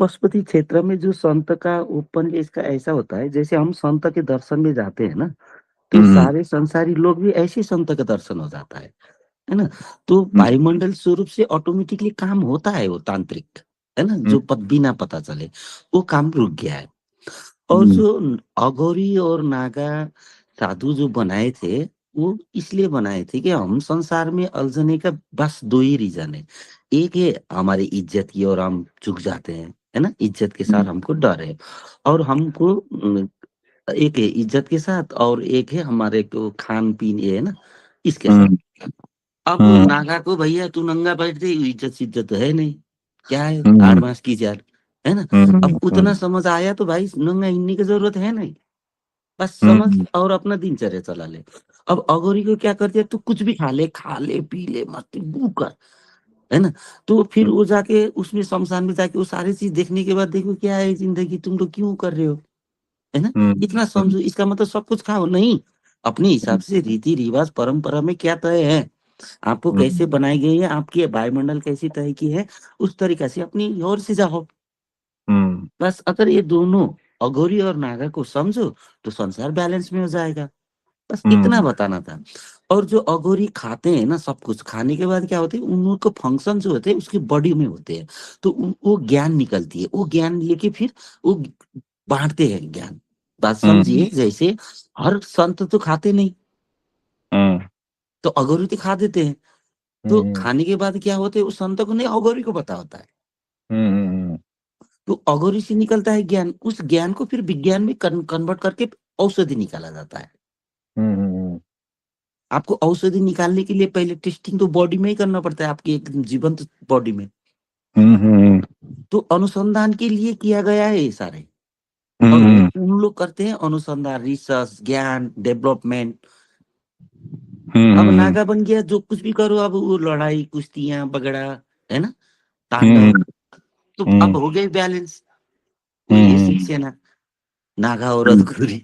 पशुपति क्षेत्र में जो संत का ओपन इसका ऐसा होता है, जैसे हम संत के दर्शन में जाते हैं ना, तो हम्म सारे संसारी लोग भी ऐसे ही संत का दर्शन हो जाता है ना? तो हम्म वायुमंडल स्वरूप से ऑटोमेटिकली काम होता है वो तांत्रिक, है ना? हम्म जो बिना पता चले, वो काम रुक गया है। और हम्म जो अघोरी और नागा साधु जो बनाए थे, वो इसलिए बनाए थे कि हम संसार में उलझने का बस दो ही रीजन है। एक है हमारी इज्जत की और हम झुक जाते हैं, है ना? इज्जत के साथ हमको डर है। और हमको एक है इज्जत के साथ, और एक है हमारे को खान पीन, ये है ना, इसके साथ। हम्म अब हम्म नागा को भैया तू नंगा बैठ दे, इज्जत इज्जत तो है नहीं, क्या है आठ हम्म मास की जार, है ना? अब उतना हम्म समझ आया तो भाई नंगा हिलने की जरूरत है नहीं, बस समझ हम्म और अपना दिनचर्या चला ले। अब अघोरी को क्या करते हैं, तू कुछ भी खा ले पी ले, मत भूखा, है ना? तो फिर वो जाके उसमें शमशान में जाके वो सारी चीज देखने के बाद देखो क्या है जिंदगी, तुम लोग क्यों कर रहे हो, है ना? हम्म इतना समझो, इसका मतलब सब कुछ खाओ नहीं, अपने हिसाब से रीति रिवाज परंपरा में क्या तय है, आपको कैसे बनाई गई है, आपकी वायुमंडल कैसी तय की है, उस तरीके से अपनी ओर से जाओ। बस अगर ये दोनों अघोरी और नागा को समझो तो संसार बैलेंस में हो जाएगा। बस इतना बताना था। और जो अघोरी खाते हैं ना, सब कुछ खाने के बाद क्या होते हैं, उन लोग को फंक्शन जो होते हैं उसकी बॉडी में होते हैं, तो वो ज्ञान निकलती है, वो ज्ञान लेके फिर वो बांटते हैं ज्ञान। बात समझिए, जैसे हर संत तो खाते नहीं, तो अघोरी तो खा देते हैं, तो खाने के बाद क्या होते हैं उस संत को नहीं, अघोरी को पता होता है। तो अघोरी से निकलता है ज्ञान, उस ज्ञान को फिर विज्ञान में कन्वर्ट करके औषधि निकाला जाता है। आपको औषधि निकालने के लिए पहले टेस्टिंग तो बॉडी में ही करना पड़ता है, आपकी एक जीवंत बॉडी में। तो अनुसंधान के लिए किया गया है ये सारे। और वो उन लोग करते हैं अनुसंधान, रिसर्च, ज्ञान डेवलपमेंट। अब नागा बन गया, जो कुछ भी करो, अब वो लड़ाई कुश्तियां बगड़ा, है ना, तांडव, तो अब हो गए बैलेंस। वो ये शिवसेना, नागा और अधकुरी।